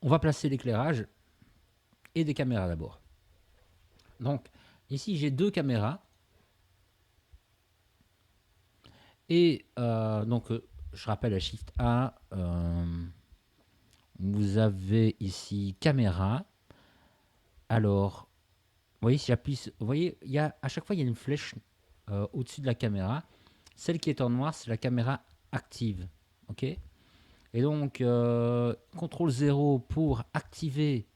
on va placer l'éclairage et des caméras d'abord. Donc, ici, j'ai deux caméras. Et donc, je rappelle à Shift A, vous avez ici caméra. Alors, vous voyez, si j'appuie, vous voyez, à chaque fois, il y a une flèche au-dessus de la caméra. Celle qui est en noir, c'est la caméra active. OK. Et donc, CTRL 0 pour activer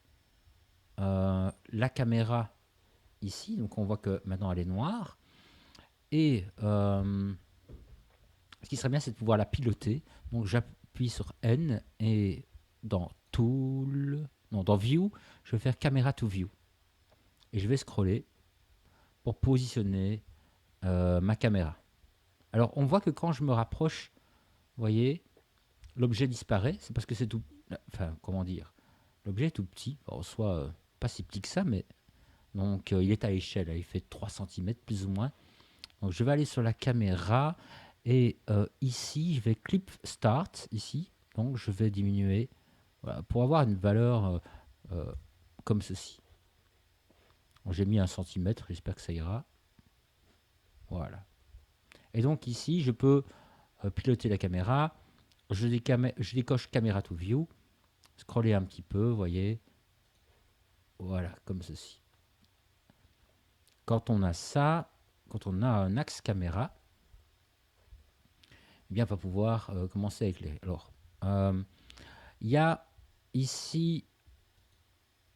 la caméra ici. Donc, on voit que maintenant, elle est noire. Et ce qui serait bien, c'est de pouvoir la piloter. Donc, j'appuie sur N et dans Tool, non, dans View, je vais faire Camera to View. Et je vais scroller pour positionner ma caméra. Alors, on voit que quand je me rapproche, vous voyez, l'objet disparaît. C'est parce que c'est tout. Enfin, comment dire, l'objet est tout petit. En soit pas si petit que ça, mais donc il est à échelle. Il fait 3 cm plus ou moins. Donc, je vais aller sur la caméra. Et ici, je vais clip start, ici. Donc, je vais diminuer voilà, pour avoir une valeur euh, comme ceci. J'ai mis 1 centimètre, j'espère que ça ira. Voilà. Et donc ici, je peux piloter la caméra. Je décoche Camera to View. Scroller un petit peu, vous voyez. Voilà, comme ceci. Quand on a ça, quand on a un axe caméra, eh bien, on va pouvoir commencer avec les... Alors, il y a ici,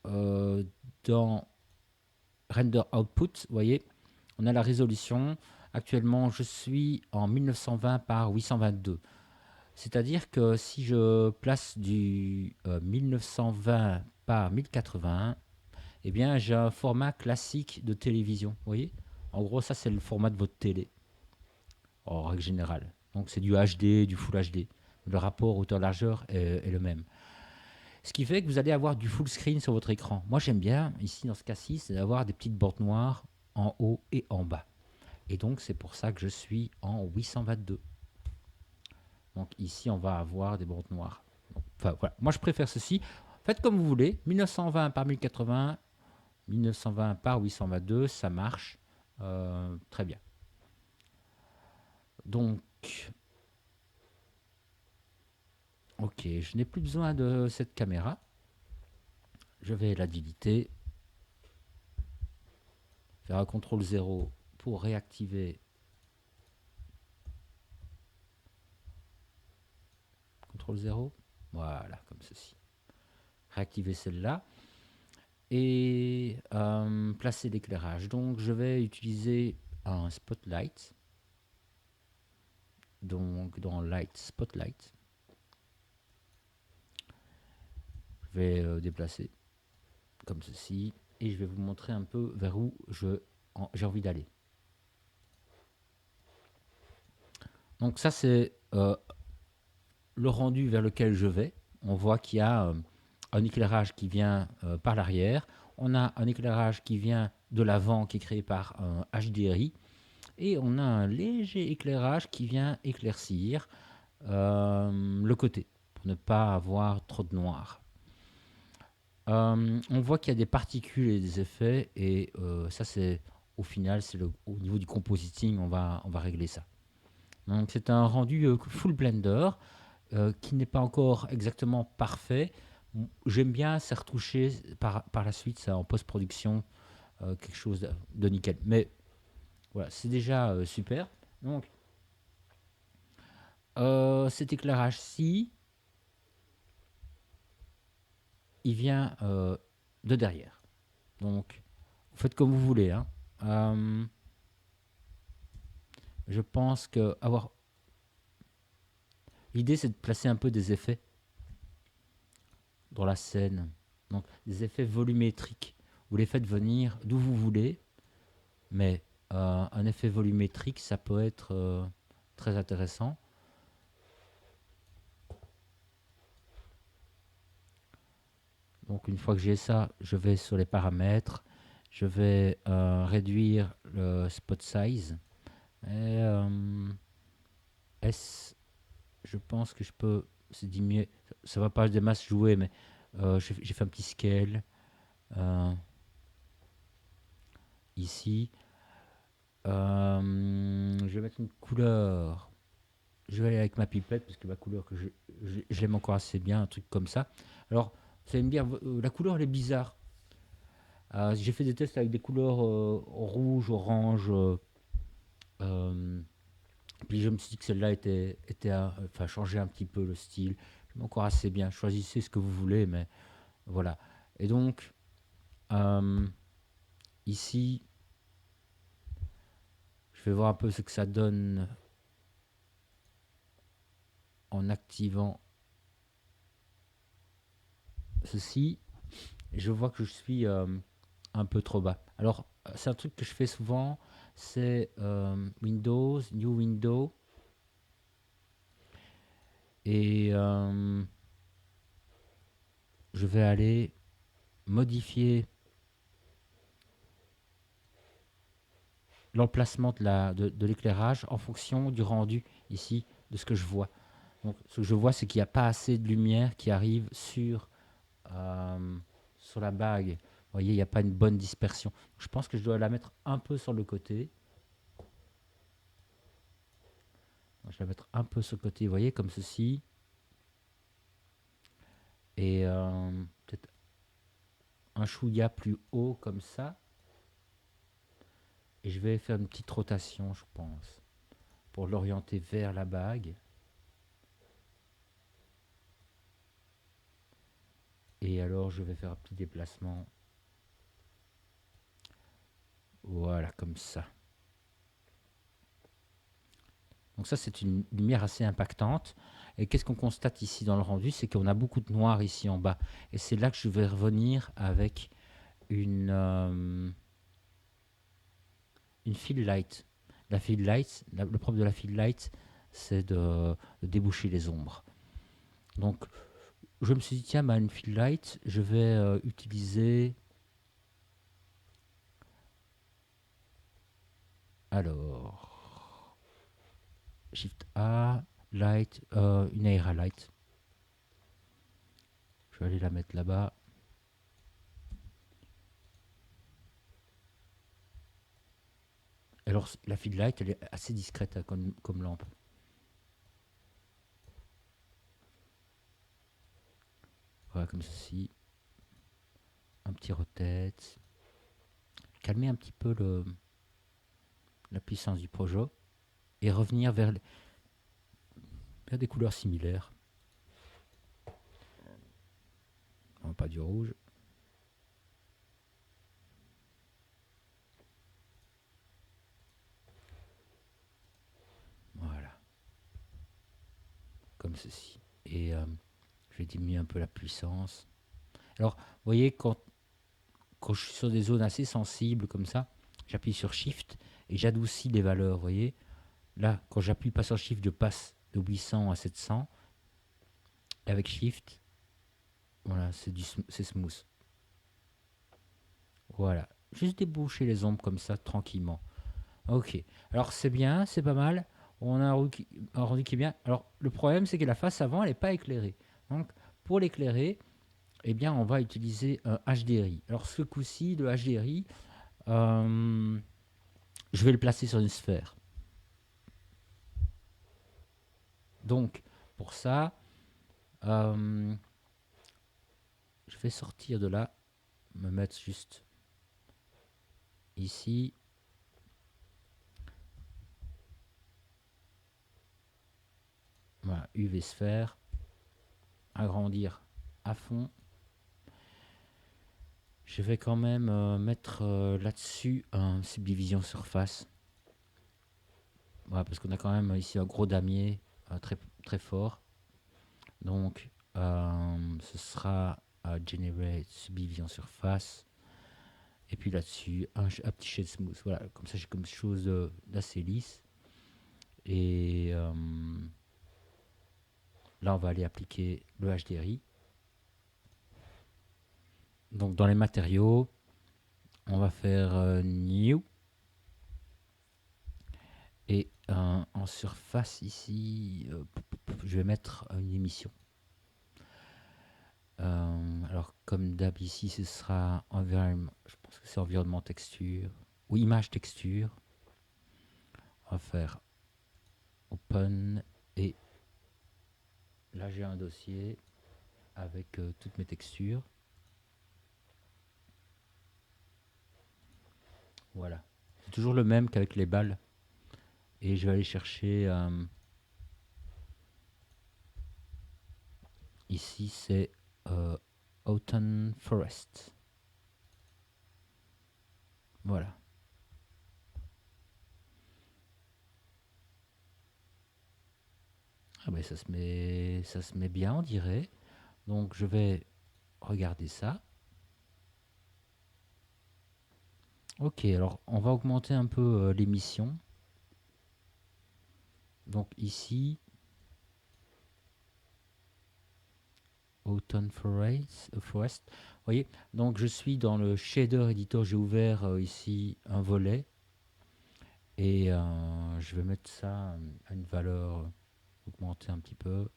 dans Render Output, vous voyez, on a la résolution. Actuellement, je suis en 1920 par 822. C'est-à-dire que si je place du 1920 par 1080, eh bien, j'ai un format classique de télévision. Vous voyez? En gros, ça, c'est le format de votre télé, en règle générale. Donc, c'est du HD, du Full HD. Le rapport hauteur-largeur est le même. Ce qui fait que vous allez avoir du full screen sur votre écran. Moi, j'aime bien, ici, dans ce cas-ci, c'est d'avoir des petites bordes noires en haut et en bas. Et donc, c'est pour ça que je suis en 822. Donc, ici, on va avoir des bordes noires. Enfin, voilà. Moi, je préfère ceci. Faites comme vous voulez. 1920 par 1080, 1920 par 822, ça marche. Très bien. Donc, ok, je n'ai plus besoin de cette caméra. Je vais la déliter. Faire un CTRL 0 pour réactiver. CTRL 0. Voilà, comme ceci. Réactiver celle-là. Et placer l'éclairage. Donc, je vais utiliser un spotlight. Donc, dans Light Spotlight, je vais déplacer comme ceci. Et je vais vous montrer un peu vers où j'ai envie d'aller. Donc ça, c'est le rendu vers lequel je vais. On voit qu'il y a un éclairage qui vient par l'arrière. On a un éclairage qui vient de l'avant, qui est créé par un HDRI. Et on a un léger éclairage qui vient éclaircir le côté, pour ne pas avoir trop de noir. On voit qu'il y a des particules et des effets, et ça, c'est au final, c'est au niveau du compositing, on va régler ça. Donc, c'est un rendu full Blender qui n'est pas encore exactement parfait. J'aime bien, c'est retouché par la suite, ça en post-production, quelque chose de nickel. Mais voilà, c'est déjà super. Donc, cet éclairage-ci, il vient de derrière. Donc, vous faites comme vous voulez. Hein. Je pense que avoir l'idée, c'est de placer un peu des effets dans la scène. Donc, des effets volumétriques. Vous les faites venir d'où vous voulez, mais un effet volumétrique, ça peut être très intéressant. Donc, une fois que j'ai ça, je vais sur les paramètres. Je vais réduire le spot size. Et S, je pense que je peux, c'est diminuer. Ça va pas des masses jouer, mais J'ai fait un petit scale euh, ici. Je vais mettre une couleur. Je vais aller avec ma pipette parce que ma couleur que je l'aime encore assez bien, un truc comme ça. Alors, vous allez me dire, la couleur elle est bizarre. J'ai fait des tests avec des couleurs rouge, orange. Euh, Puis je me suis dit que celle-là enfin, changeait un petit peu le style. J'aime encore assez bien. Choisissez ce que vous voulez, mais voilà. Et donc, euh, ici, je vais voir un peu ce que ça donne en activant ceci. Et je vois que je suis un peu trop bas. Alors, c'est un truc que je fais souvent, c'est Windows, New Window, et je vais aller modifier l'emplacement de l'éclairage en fonction du rendu ici, de ce que je vois. Donc, ce que je vois, c'est qu'il n'y a pas assez de lumière qui arrive sur la bague. Vous voyez, il n'y a pas une bonne dispersion. Je pense que je dois la mettre un peu sur le côté. Donc, je vais la mettre un peu sur le côté, vous voyez, comme ceci. Et peut-être un chouïa plus haut, comme ça. Et je vais faire une petite rotation, je pense, pour l'orienter vers la bague. Et alors, je vais faire un petit déplacement. Voilà, comme ça. Donc ça, c'est une lumière assez impactante. Et qu'est-ce qu'on constate ici dans le rendu? C'est qu'on a beaucoup de noir ici en bas. Et c'est là que je vais revenir avec une fill light. La fill light, le propre de la fill light, c'est de déboucher les ombres. Donc, je me suis dit, tiens, une fill light, je vais utiliser... Alors, Shift A, Light, une Aira Light. Je vais aller la mettre là-bas. Alors, la fill light, elle est assez discrète comme lampe. Voilà, comme ceci. Un petit rotate. Calmer un petit peu la puissance du projet et revenir vers des couleurs similaires. Non, pas du rouge. Voilà. Comme ceci. Et je vais diminuer un peu la puissance. Alors, vous voyez, quand je suis sur des zones assez sensibles comme ça, j'appuie sur Shift et j'adoucis les valeurs, vous voyez. Là, quand j'appuie pas sur Shift, je passe de 800 à 700. Et avec Shift, voilà, c'est smooth. Voilà. Juste déboucher les ombres comme ça, tranquillement. Ok. Alors, c'est bien, c'est pas mal. On a un rendu qui est bien. Alors, le problème, c'est que la face avant, elle n'est pas éclairée. Donc, pour l'éclairer, eh bien, on va utiliser un HDRI. Alors, ce coup-ci, le HDRI, je vais le placer sur une sphère. Donc, pour ça, je vais sortir de là, me mettre juste ici. Voilà, UV sphère. Agrandir à fond. Je vais quand même mettre là-dessus un subdivision surface. Voilà, parce qu'on a quand même ici un gros damier très, très fort. Donc, ce sera Generate Subdivision Surface. Et puis là-dessus, un petit shade smooth. Voilà, comme ça, j'ai comme chose d'assez lisse. Et là, on va aller appliquer le HDRI. Donc, dans les matériaux, on va faire New. Et en surface, ici, je vais mettre une émission. Alors, comme d'hab, ici, ce sera environnement. Je pense que c'est environnement texture ou image texture. On va faire open et là, j'ai un dossier avec toutes mes textures. Voilà. C'est toujours le même qu'avec les balles. Et je vais aller chercher. Ici, c'est Autumn Forest. Voilà. Ah ben, ça se met bien, on dirait. Donc, je vais regarder ça. Ok, alors on va augmenter un peu l'émission. Donc ici, Autumn Forest. Vous voyez, donc je suis dans le shader editor, j'ai ouvert ici un volet et je vais mettre ça à une valeur augmentée un petit peu.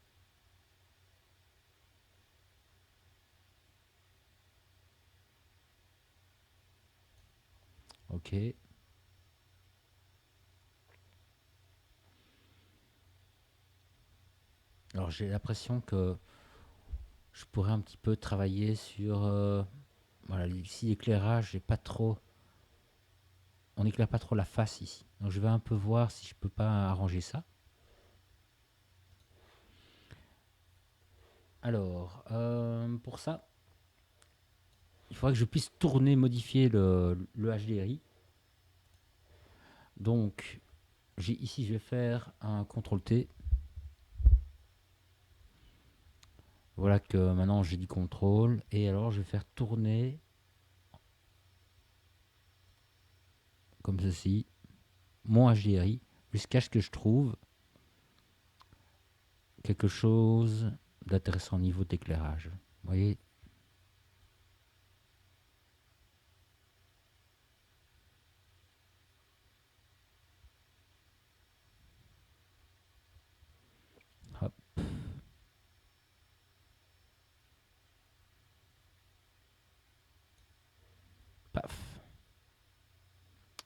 Ok. Alors j'ai l'impression que je pourrais un petit peu travailler sur voilà, ici l'éclairage, j'ai pas trop, on n'éclaire pas trop la face ici. Donc je vais un peu voir si je peux pas arranger ça. Alors pour ça, il faudrait que je puisse tourner, modifier le HDRI. Donc ici je vais faire un CTRL T. Voilà que maintenant j'ai dit CTRL et alors je vais faire tourner comme ceci mon HDRI jusqu'à ce que je trouve quelque chose d'intéressant au niveau d'éclairage. Vous voyez. Hop. Paf.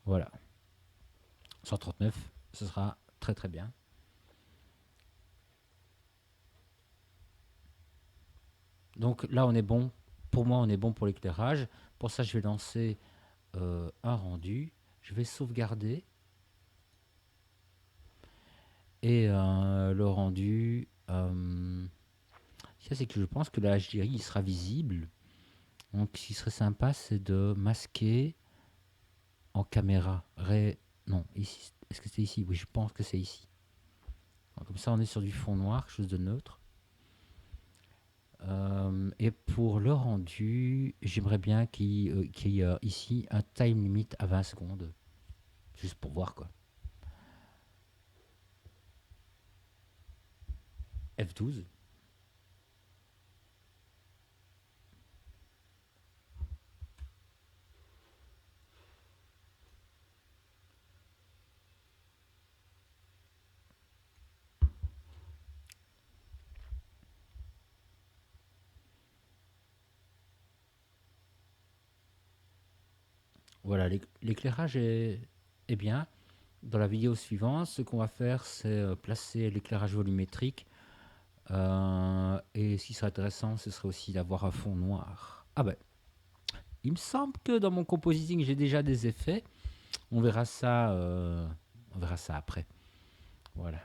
Voilà. 139, ce sera très très bien. Donc là on est bon. Pour moi on est bon pour l'éclairage. Pour ça je vais lancer un rendu. Je vais sauvegarder. Et le rendu, ça c'est que je pense que la HDRI il sera visible. Donc ce qui serait sympa, c'est de masquer en caméra. Non, ici. Est-ce que c'est ici? Oui, je pense que c'est ici. Donc, comme ça, on est sur du fond noir, quelque chose de neutre. Et pour le rendu, j'aimerais bien qu'il y ait ici un time limit à 20 secondes. Juste pour voir quoi. F12. Voilà, l'éclairage est bien. Dans la vidéo suivante, ce qu'on va faire, c'est placer l'éclairage volumétrique. Et ce qui serait intéressant, ce serait aussi d'avoir un fond noir. Ah ben, il me semble que dans mon compositing, j'ai déjà des effets. On verra ça après. Voilà.